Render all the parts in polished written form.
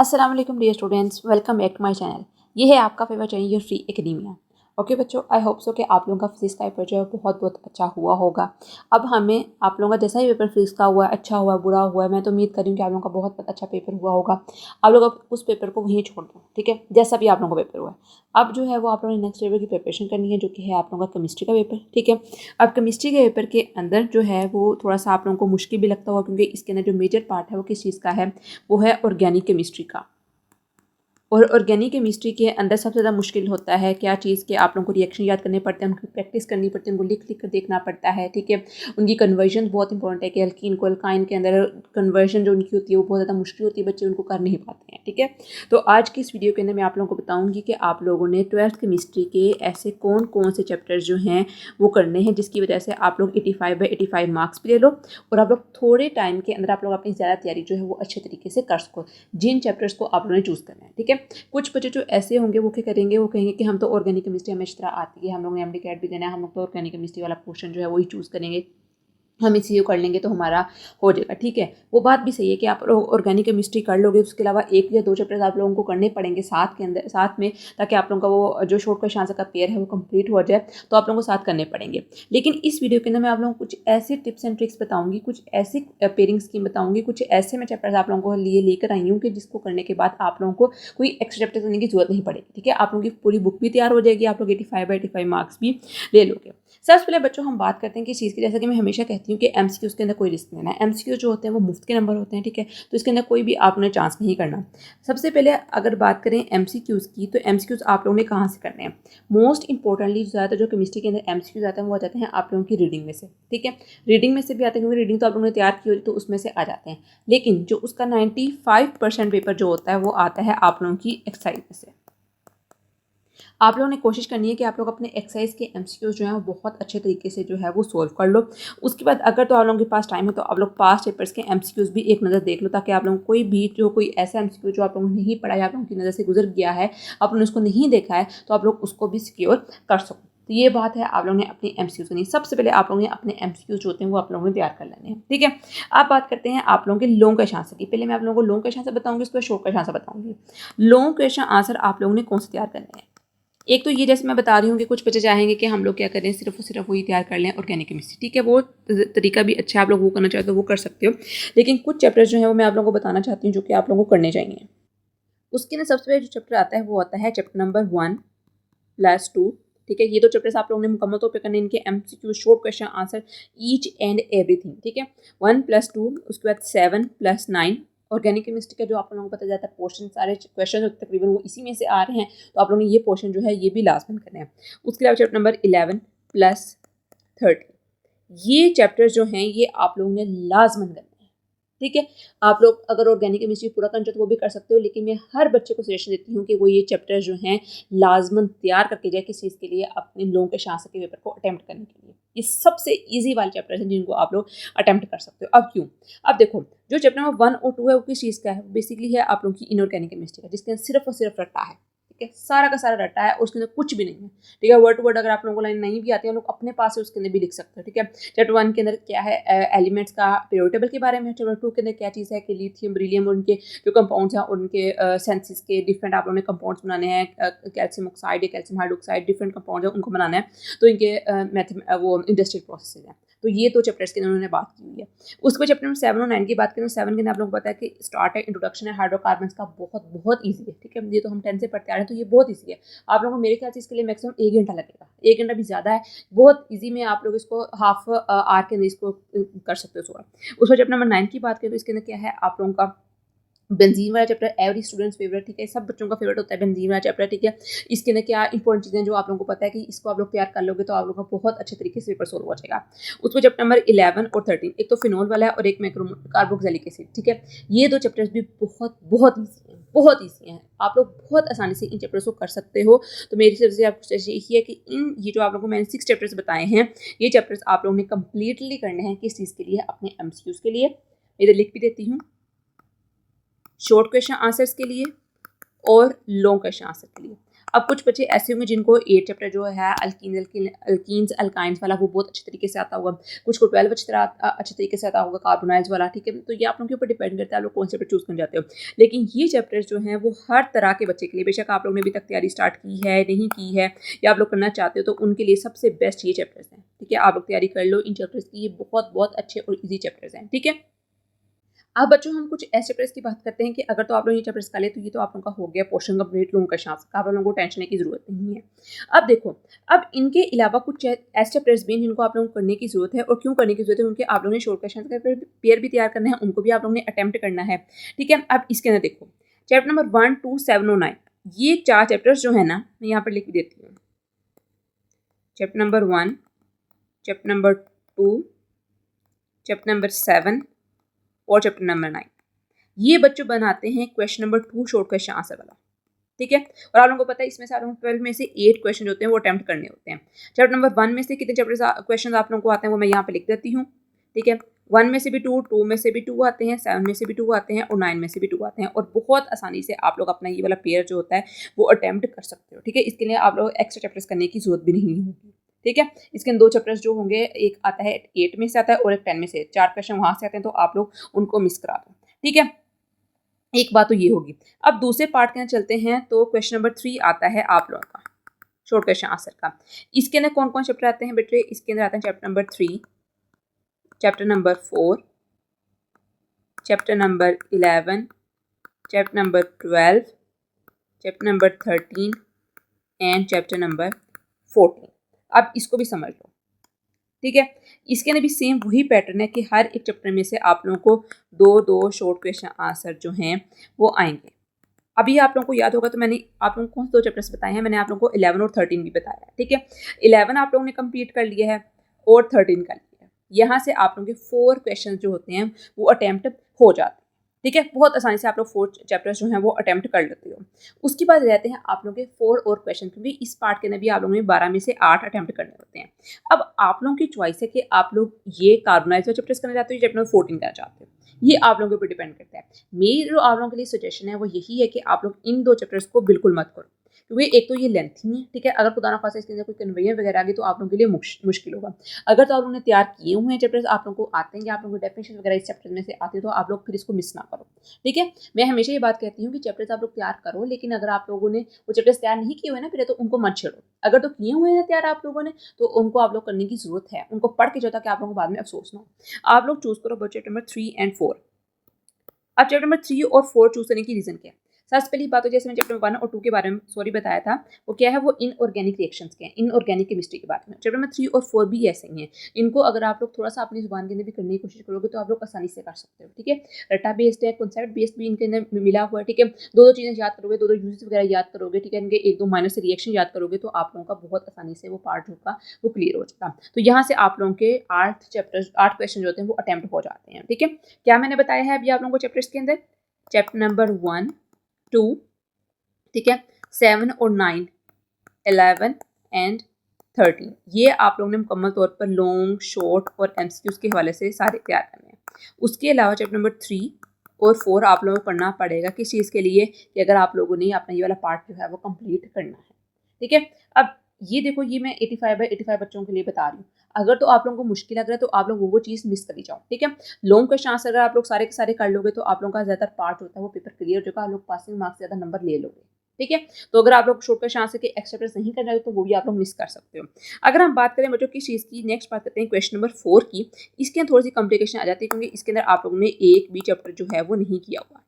अस्सलाम वालेकुम dear students, welcome back to my channel. ये है आपका favourite channel Your Free Academia. Okay बच्चों, आई होप सो कि आप लोगों का फिजिक्स का पेपर जो है बहुत बहुत अच्छा हुआ होगा। अब हमें आप लोगों का जैसा ही पेपर फिजिक्स का हुआ, अच्छा हुआ बुरा हुआ, मैं तो उम्मीद कर रही हूँ कि आप लोगों का बहुत अच्छा पेपर हुआ होगा। आप लोग अब उस पेपर को वहीं छोड़ दो, ठीक है, जैसा भी आप लोगों का पेपर हुआ है। अब जो है वो आप लोगों ने नेक्स्ट पेपर की प्रिपरेशन करनी है, जो कि है आप लोगों का केमिस्ट्री का पेपर, ठीक है। अब केमिस्ट्री के पेपर के अंदर जो है वो थोड़ा सा आप लोगों को मुश्किल भी लगता होगा, क्योंकि इसके अंदर जो मेजर पार्ट है वो किस चीज़ का है, वो है ऑर्गेनिक केमिस्ट्री का। और ऑर्गेनिक केमिस्ट्री के अंदर सबसे ज़्यादा मुश्किल होता है क्या चीज़ के आप लोगों को रिएक्शन याद करने पड़ते हैं, उनकी प्रैक्टिस करनी पड़ती है, उनको लिख लिख कर देखना पड़ता है, ठीक है। उनकी कन्वर्जन बहुत इंपॉर्टेंट है कि अल्कीन को अल्काइन के अंदर कन्वर्जन जो उनकी होती है वो बहुत ज़्यादा मुश्किल होती है, बच्चे उनको कर नहीं पाते हैं, ठीक है। तो आज की इस वीडियो के अंदर मैं आप लोगों को बताऊँगी कि आप लोगों ने 12th केमिस्ट्री के ऐसे कौन कौन से चैप्टर्स जो हैं वो करने हैं, जिसकी वजह से आप लोग 85/85 मार्क्स भी ले लो और आप लोग थोड़े टाइम के अंदर आप लोग अपनी ज़्यादा तैयारी जो है वो अच्छे तरीके से कर सको, जिन चैप्टर्स को आप लोगों ने चूज़ करना है, ठीक है। कुछ बच्चे जो ऐसे होंगे वो क्या करेंगे, वो कहेंगे कि हम तो ऑर्गेनिक केमिस्ट्री हमें इस तरह आती है, हम लोग ने एमडी कैट भी देना है, हम लोग तो ऑर्गेनिक केमिस्ट्री वाला पोर्शन जो है वही चूज़ करेंगे, हम इसी कर लेंगे तो हमारा हो जाएगा, ठीक है। वो बात भी सही है कि आप लोग ऑर्गेनिक केमिस्ट्री कर लोगे, उसके अलावा 1 या 2 चैप्टर्स आप लोगों को करने पड़ेंगे साथ के अंदर साथ में, ताकि आप लोगों का वो जो शॉर्ट क्वेश्चन आंसर का पेयर है वो कंप्लीट हो जाए, तो आप लोगों को साथ करने पड़ेंगे। लेकिन इस वीडियो के अंदर मैं आप लोगों को कुछ ऐसे टिप्स एंड ट्रिक्स बताऊंगी, कुछ ऐसी पेयरिंग स्कीम बताऊंगी, कुछ ऐसे मैं चैप्टर्स आप लोगों को लिए लेकर आई हूँ कि जिसको करने के बाद आप लोगों को कोई एक्स्ट्रा चैप्टर करने की जरूरत नहीं पड़ेगी, ठीक है। आप लोगों की पूरी बुक भी तैयार हो जाएगी, आप लोग 85/85 मार्क्स भी ले लोगे। सबसे पहले बच्चों हम बात करते हैं कि चीज़ की, जैसा कि मैं हमेशा कहती हूँ कि एमसीक्यूज़ के अंदर कोई रिस्क लेना है। एमसीक्यू जो होते हैं वो मुफ्त के नंबर होते हैं, ठीक है, तो इसके अंदर कोई भी आपने चांस नहीं करना। सबसे पहले अगर बात करें एमसीक्यूज़ की, तो एमसीक्यूज़ आप लोगों ने कहाँ से करने हैं। मोस्ट इंपॉर्टेंटली ज़्यादातर जो केमिस्ट्री के अंदर एमसीक्यूज़ आते हैं वो आ जाते हैं आप लोगों की रीडिंग में से, ठीक है। रीडिंग में से भी आते हैं, क्योंकि रीडिंग तो आप लोगों ने तैयार की होती तो उसमें से आ जाते हैं। लेकिन जो उसका 95% पेपर जो होता है वो आता है आप लोगों की एक्सरसाइज में से। आप लोगों ने कोशिश करनी है कि आप लोग अपने एक्सरसाइज के एमसीक्यूज जो हैं वो बहुत अच्छे तरीके से जो है वो सोल्व कर लो। उसके बाद अगर तो आप लोगों के पास टाइम है तो आप लोग पास्ट पेपर्स के एमसीक्यूज भी एक नज़र देख लो, ताकि आप लोगों को कोई ऐसा एमसीक्यू जो आप लोगों ने नहीं पढ़ा है, आप लोगों की नज़र से गुजर गया है, आपने उसको नहीं देखा है, तो आप लोग उसको भी सिक्योर कर सको। तो ये बात है, आप लोगों ने अपनी एमसीक्यूज करनी। सबसे पहले आप लोगों ने अपने एमसीक्यूज जो होते हैं वो आप लोगों ने तैयार कर लेने हैं, ठीक है। आप बात करते हैं आप लोगों के लॉन्ग क्वेश्चन आंसर की। पहले मैं आप लोगों को लॉन्ग क्वेश्चन आंसर बताऊंगी, उसके बाद शॉर्ट क्वेश्चन आंसर बताऊंगी। लॉन्ग क्वेश्चन आंसर आप लोगों ने कौन से तैयार करने हैं। एक तो ये जैसे मैं बता रही हूँ कि कुछ बच्चे चाहेंगे कि हम लोग क्या करें, सिर्फ और सिर्फ वही तैयार कर लें ऑर्गेनिक केमिस्ट्री, ठीक है, वो तरीका भी अच्छा है, आप लोग वो करना चाहते हो वो कर सकते हो। लेकिन कुछ चैप्टर्स जो है वो मैं आप लोगों को बताना चाहती हूँ जो कि आप लोगों को करने चाहिए। उसके अंदर सबसे पहले जो चैप्टर आता है वो आता है चैप्टर नंबर 1+2, ठीक है। ये 2 चैप्टर्स आप लोगों ने मुकम्मल तौर पे करने, इनके MCQ short question answer each and everything, ठीक है। 1+2, उसके बाद 7+9 ऑर्गेनिक केमिस्ट्री का जो आप लोगों को पता जाता है पोर्शन, सारे क्वेश्चन तकरीबन वो इसी में से आ रहे हैं, तो आप लोगों ने ये पोर्शन जो है ये भी लाजमन करने हैं। उसके अलावा चैप्टर नंबर 11+13, ये चैप्टर जो हैं ये आप लोगों ने लाजमन करने हैं, ठीक है। आप लोग अगर ऑर्गेनिक केमिस्ट्री पूरा करना चाहते हो तो वो भी कर सकते हो, लेकिन मैं हर बच्चे को सजेशन देती हूँ कि वो ये चैप्टर जो हैं लाजमन तैयार करके जाए, किस चीज़ के लिए, अपने लोगों के शासन के पेपर को अटेम्प्ट करने के लिए। ये सबसे ईजी वाले चैप्टर्स हैं जिनको आप लोग अटेम्प्ट कर सकते हो। अब क्यों, अब देखो, जो चैप्टर नंबर 1 और 2 है वो किस चीज़ का है, बेसिकली है आप लोगों की इनऑर्गेनिक केमिस्ट्री का, जिसके अंदर सिर्फ और सिर्फ रट्टा है, ठीक है, सारा का सारा रट्टा है, उसके अंदर कुछ भी नहीं है, ठीक है। वर्ड टू वर्ड अगर आप लोगों को लाइन नहीं भी आती है, लोग अपने पास से उसके अंदर भी लिख सकते हो, ठीक है। चैप्टर 1 के अंदर क्या है, एलिमेंट्स का पीरियोडिक टेबल के बारे में। चैप्टर 2 के अंदर क्या चीज़ है कि लिथियम बेरिलियम और उनके जो कंपाउंड्स हैं उनके सेंसेस के डिफरेंट आप लोगों ने कंपाउंड्स बनाने हैं, कैल्शियम ऑक्साइड या कैल्शियम हाइड्रोक्साइड डिफरेंट कंपाउंड है उनको बनाना है, तो इनके वो इंडस्ट्रियल प्रोसेस हैं। तो ये 2 चैप्टर्स के अंदर उन्होंने बात की हुई है। उसके बाद चैप्टर नंबर 7 और 9 की बात करें, 7 के अंदर आप लोगों को पता है कि स्टार्ट है, इंट्रोडक्शन है हाइड्रोकार्बन्स का, बहुत बहुत ईजी है, ठीक है। ये तो हम 10 से पढ़ते आ रहे हैं, तो ये बहुत ईजी है। आप लोगों को मेरे ख्याल से इसके लिए मैक्सिमम 1 घंटा लगेगा, 1 घंटा भी ज़्यादा है, बहुत ईजी में आप लोग इसको हाफ आवर के अंदर इसको कर सकते हो सॉल्व। उसके बाद चैप्टर नंबर 9 की बात करें तो इसके अंदर क्या है आप लोगों का बेंजीन वाला चैप्टर, एवरी स्टूडेंट्स फेवरेट, ठीक है, सब बच्चों का फेवरेट होता है बेंजीन वाला चैप्टर, ठीक है। इसके अंदर क्या इंपॉर्टेंट चीज़ें जो आप लोगों को पता है कि इसको आप लोग तैयार कर लोगे तो आप लोगों का बहुत अच्छे तरीके से पेपर सोल्व हो जाएगा। उसमें चैप्टर नंबर 11 और 13, एक तो फिनोल वाला है और एक मैक्रो कार्बोक्सिलिक एसिड, ठीक है। ये 2 चैप्टर्स भी बहुत बहुत ईजी हैं, बहुत ईजी हैं, आप लोग बहुत आसानी से इन चैप्टर्स को कर सकते हो। तो मेरी तरफ से आपको यही है कि ये जो आप लोगों को मैंने 6 चैप्टर्स बताए हैं, ये चैप्टर्स आप लोगों ने कंप्लीटली करने हैं, किस चीज़ के लिए, अपने एमसीक्यूज़ के लिए। मैं इधर लिख भी देती हूँ, शॉर्ट क्वेश्चन आंसर्स के लिए और लॉन्ग क्वेश्चन आंसर के लिए। अब कुछ बच्चे ऐसे होंगे जिनको 8 चैप्टर जो है अल्कीन्स अल्काइंस वाला वो बहुत अच्छे तरीके से आता होगा, कुछ को 12 अच्छे तरीके से आता होगा, कार्बोनाइल्स वाला, ठीक है। तो ये आप लोगों के ऊपर डिपेंड करता है आप लोग कौन से चैप्टर चूज़ करना चाहते हो। लेकिन ये चैप्टर्स जो हैं वो हर तरह के बच्चे के लिए, बेशक आप लोगों ने अभी तक तैयारी स्टार्ट की है नहीं की है या आप लोग करना चाहते हो, तो उनके लिए सबसे बेस्ट ये चैप्टर्स हैं, ठीक है। आप लोग तैयारी कर लो इन चैप्टर्स की, ये बहुत बहुत अच्छे और ईजी चैप्टर्स हैं, ठीक है। अब बच्चों हम कुछ ऐसे चैप्टर्स की बात करते हैं कि अगर तो आप लोग ये चैप्टर्स कर ले तो ये तो आप लोगों का हो गया पोर्शन कंप्लीट, लोगों का शांस का, आप लोगों को टेंशन की जरूरत नहीं है। अब देखो, अब इनके अलावा कुछ ऐसे चैप्टर्स भी हैं जिनको आप लोगों को करने की जरूरत है, और क्यों करने की जरूरत है, उनके आप लोगों ने शॉर्ट क्वेश्चन का पेयर भी तैयार करना है, उनको भी आप लोगों ने अटेम्प्ट करना है, ठीक है। अब इसके अंदर देखो चैप्टर नंबर 1, 2, 7 और 9, ये 4 चैप्टर्स जो है ना, मैं यहाँ पर लिख देती हूँ। Chapter number 1, chapter number 2, chapter number 7 और चैप्टर नंबर 9, ये बच्चों बनाते हैं question number 2 short question answer वाला, ठीक है। और आप लोगों को पता है इसमें से आप लोगों को 12 में से 8 क्वेश्चन होते हैं वो अटेम्प्ट करने होते हैं। चैप्टर नंबर 1 में से कितने चैप्टर क्वेश्चन आप लोगों को आते हैं वो मैं यहाँ पे लिख देती हूँ, ठीक है। 1 में से भी 2, 2 में से भी 2 आते हैं, 7 में से भी 2 आते हैं और 9 में से भी 2 आते हैं, और बहुत आसानी से आप लोग अपना ये वाला पेयर जो होता है वो अटेम्प्ट कर सकते हो, ठीक है। इसके लिए आप लोग एक्स्ट्रा चैप्टर्स करने की जरूरत भी नहीं होगी, ठीक है। इसके 2 चैप्टर्स जो होंगे, एक आता है 8 में से आता है और एक 10 में से, 4 क्वेश्चन वहाँ से आते हैं, तो आप लोग उनको मिस करा दो, ठीक है। एक बात तो ये होगी। अब दूसरे पार्ट के अंदर चलते हैं, तो क्वेश्चन नंबर 3 आता है आप लोगों का शॉर्ट क्वेश्चन आंसर का। इसके अंदर कौन कौन चैप्टर आते हैं बेटे, इसके अंदर आते हैं chapter number 3, chapter number 4, chapter number 11, chapter number 12, chapter number 13 and chapter number 14। अब इसको भी समझ लो, ठीक है। इसके अंदर भी सेम वही पैटर्न है कि हर एक चैप्टर में से आप लोगों को 2-2 शॉर्ट क्वेश्चन आंसर जो हैं वो आएंगे। अभी आप लोगों को याद होगा तो मैंने आप लोगों को कौन से 2 चैप्टर्स बताए हैं, मैंने आप लोगों को 11 और 13 भी बताया है, ठीक है। 11 आप लोगों ने कंप्लीट कर लिया है और 13 कर लिया है। यहाँ से आप लोगों के 4 क्वेश्चन जो होते हैं वो अटैम्प्ट हो जाते हैं, ठीक है। बहुत आसानी से आप लोग 4 चैप्टर्स जो हैं वो अटैम्प्ट कर लेते हो। उसके बाद रहते हैं आप लोगों के 4 और क्वेश्चन, क्योंकि इस पार्ट के अंदर भी आप लोगों ने 12 में से 8 अटैम्प्ट करने होते हैं। अब आप लोगों की चॉइस है कि आप लोग ये कार्बोनाइज वाले चैप्टर्स करना चाहते हो या चैप्टर नंबर 14 करना चाहते हो, ये आप लोगों के ऊपर डिपेंड करता है। मेरी जो आप लोगों के लिए सजेशन है वो यही है कि आप लोग इन 2 चैप्टर्स को बिल्कुल मत करो, क्योंकि एक तो ये लेंथी है, ठीक है। अगर खुदा ना खास्ता इसके अंदर कोई कन्वेयर वगैरह आ गई तो आप लोगों के लिए मुश्किल होगा। अगर तो आप लोगों ने तैयार किए हुए हैं चैप्टर्स, आप लोगों को आते हैं या आप लोगों को डेफिनेशन वगैरह इस चैप्टर में से आते हैं, तो आप लोग फिर इसको मिस ना करो, ठीक है। मैं हमेशा ये बात कहती हूँ कि चैप्टर्स आप लोग तैयार करो, लेकिन अगर आप लोगों ने वो चैप्टर्स तैयार नहीं किए हुए ना पहले, तो उनको मत छेड़ो। अगर तो किए हुए हैं तैयार आप लोगों ने, तो उनको आप लोग करने की जरूरत है, उनको पढ़ के जो ताकि आप लोगों को बाद में अफसोस ना हो। आप लोग चूज करो चैप्टर नंबर 3 एंड 4। अब चैप्टर नंबर 3 और 4 चूज करने की रीजन क्या है। सबसे पहली बात तो जैसे मैंने चैप्टर 1 और 2 के बारे में बताया था, वो क्या है, वो इनऑर्गेनिक रिएक्शंस के हैं, इनऑर्गेनिक केमिस्ट्री के बारे में। चैप्टर नंबर 3 और 4 भी ऐसे ही हैं। इनको अगर आप लोग थोड़ा सा अपनी जुबान के अंदर भी करने की कोशिश करोगे तो आप लोग आसानी से कर सकते हो, ठीक है। रट्टा बेस्ड है, कॉन्सेप्ट बेस्ड भी इनके अंदर मिला हुआ है, ठीक है। 2-2 चीज़ें याद करोगे, 2-2 यूजेस वगैरह याद करोगे, ठीक है। इनके 1-2 माइनर से रिएक्शन याद करोगे तो आप लोगों का बहुत आसानी से वो पार्ट जो होगा वो क्लियर हो जाएगा। तो यहाँ से आप लोगों के 8 क्वेश्चन जो होते हैं वो अटेम्प्ट हो जाते हैं, ठीक है। क्या मैंने बताया है अभी आप लोगों को चैप्टर्स के अंदर, चैप्टर नंबर 1, 2, ठीक है, 7 और 9, 11 एंड 13, ये आप लोगों ने मुकम्मल तौर पर लॉन्ग, शॉर्ट और एमसीक्यूज के हवाले से सारे तैयार करने हैं। उसके अलावा चैप्टर नंबर 3 और 4 आप लोगों को पढ़ना पड़ेगा किस चीज़ के लिए, कि अगर आप लोगों ने अपना ये वाला पार्ट जो है वो कंप्लीट करना है, ठीक है। अब ये देखो, ये मैं 85/85 बच्चों के लिए बता रही हूँ। अगर तो आप लोगों को मुश्किल लग रहा है तो आप लोग वो चीज़ मिस करी जाओ, ठीक है। लॉन्ग क्वेश्चन आंसर अगर आप लोग सारे के सारे कर लोगे तो आप लोगों का ज़्यादातर पार्ट होता है वो पेपर क्लियर हो जाएगा, आप लोग पासिंग मार्क्स से ज़्यादा नंबर ले लोगे, ठीक है। तो अगर आप लोग शॉर्ट क्वेश्चन आंसर के एक्स्ट्रा टेस्ट नहीं कर रहे तो वो भी आप लोग मिस कर सकते हो। अगर हम बात करें बच्चों किस चीज़ की, नेक्स्ट बात करते हैं क्वेश्चन नंबर 4 की। इसके अंदर थोड़ी सी कॉम्प्लिकेशन आ जाती है क्योंकि इसके अंदर आप लोगों ने एक भी चैप्टर जो है वो नहीं किया हुआ।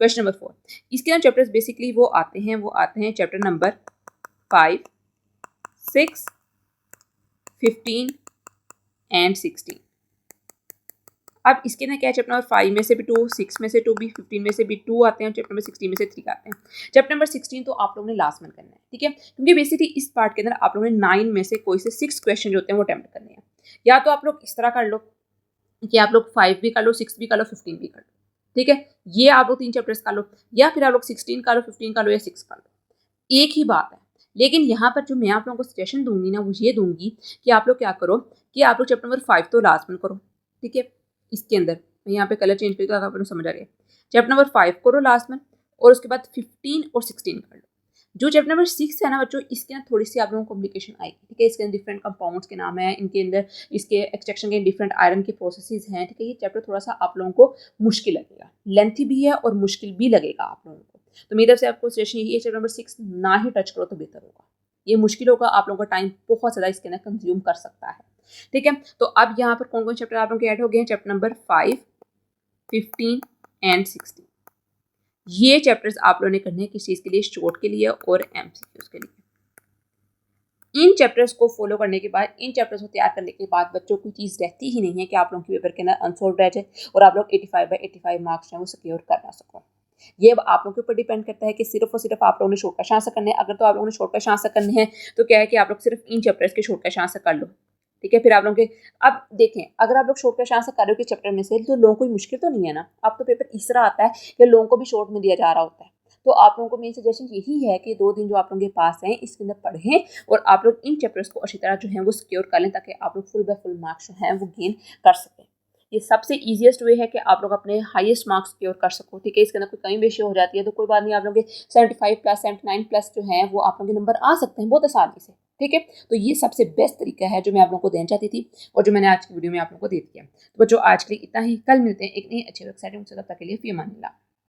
क्वेश्चन नंबर 4, इसके अंदर चैप्टर्स बेसिकली वो आते हैं चैप्टर नंबर 5, 6, 15 एंड 16। अब इसके अंदर क्या है, चैप्टर नंबर 5 में से भी 2, 6 में से 2 भी, 15 में से भी 2 आते हैं, चैप्टर नंबर 16 में से 3 आते हैं। चैप्टर नंबर 16 तो आप लोगों ने लास्ट में करना है, ठीक है, क्योंकि बेसिकली इस पार्ट के अंदर आप लोगों ने 9 में से कोई से 6 क्वेश्चन जो होते हैं वो अटेम्प्ट करने हैं। या तो आप लोग इस तरह कर लो कि आप लोग 5 भी कर लो, 6 भी कर लो, 15 भी कर लो, ठीक है। ये आप लोग 3 चैप्टर्स कर लो, या फिर आप लोग 16 कर लो, 15 कर लो या 6 कर लो, एक ही बात है। लेकिन यहाँ पर जो मैं आप लोगों को सजेशन दूंगी ना वो ये दूंगी कि आप लोग क्या करो कि आप लोग चैप्टर नंबर 5 तो लास्ट में करो, ठीक है। इसके अंदर मैं यहाँ पे कलर चेंज करके आप लोग समझ आ गया। चैप्टर नंबर 5 करो लास्ट में, और उसके बाद 15 और 16 कर लो। जो चैप्टर नंबर 6 है ना बच्चों, इसके ना थोड़ी सी आप लोगों को कॉम्प्लिकेशन आएगी, ठीक है। इसके अंदर डिफरेंट कंपाउंड्स के नाम है, इनके अंदर इसके एक्सट्रैक्शन के डिफरेंट आयरन के प्रोसेसेस हैं, ठीक है। ये चैप्टर थोड़ा सा आप लोगों को मुश्किल लगेगा, लेंथी भी है और मुश्किल भी लगेगा आप लोगों को। तो मेरी तरफ से आपको सजेशन यही है, चैप्टर नंबर 6 ना ही टच करो तो बेहतर होगा। ये मुश्किल होगा, आप लोगों का टाइम बहुत ज़्यादा इसके अंदर कंज्यूम कर सकता है, ठीक है। तो अब यहाँ पर कौन कौन चैप्टर आप लोगों के ऐड हो गए हैं, चैप्टर नंबर 5, 15 एंड 16। ये चैप्टर्स आप लोगों ने करने हैं किस चीज़ के लिए, शॉर्ट के लिए और एमसीक्यूज के लिए। इन चैप्टर्स को फॉलो करने के बाद, इन चैप्टर्स को तैयार करने के बाद बच्चों को चीज़ रहती ही नहीं है कि आप लोगों के पेपर के अंदर अनसॉल्व रह जाए और आप लोग 85/85 मार्क्स जो है वो सिक्योर कर ना सको। ये अब आप लोगों के ऊपर डिपेंड करता है कि सिर्फ और सिर्फ आप लोगों ने शॉर्ट का आंसर करने हैं। अगर तो आप लोगों ने शॉर्ट का आंसर करने हैं तो क्या है कि आप लोग सिर्फ इन चैप्टर्स के शॉर्ट का आंसर कर लो, ठीक है। फिर आप लोगों के, अब देखें, अगर आप लोग शॉर्ट का आंसर कर रहे हो कि चैप्टर में से, तो लोगों को मुश्किल तो नहीं है ना। अब तो पेपर इस तरह आता है कि लोगों को भी शॉर्ट में दिया जा रहा होता है। तो आप लोगों को मेरी सजेशन यही है कि 2 दिन जो आप लोगों के पास हैं इसके अंदर पढ़ें और आप लोग इन चैप्टर्स को अच्छी तरह जो है वो सिक्योर कर लें, ताकि आप लोग फुल बाय फुल मार्क्स जो हैं वो गेन कर सकें। ये सबसे ईजिएस्ट वे है कि आप लोग अपने हाईएस्ट मार्क्स सिक्योर कर सको, ठीक है। इसके अंदर कोई कमी बेशी हो जाती है तो कोई बात नहीं, आप लोग के 75+, 79+ जो हैं वो आप लोग के नंबर आ सकते हैं बहुत आसानी से, ठीक है। तो ये सबसे बेस्ट तरीका है जो मैं आप लोगों को देना चाहती थी और जो मैंने आज की वीडियो में आप लोगों को दे दिया। तो बच्चों आज के लिए इतना ही, कल मिलते हैं एक नई अच्छी वेबसाइट में, तब तक के लिए फी अमान अल्लाह।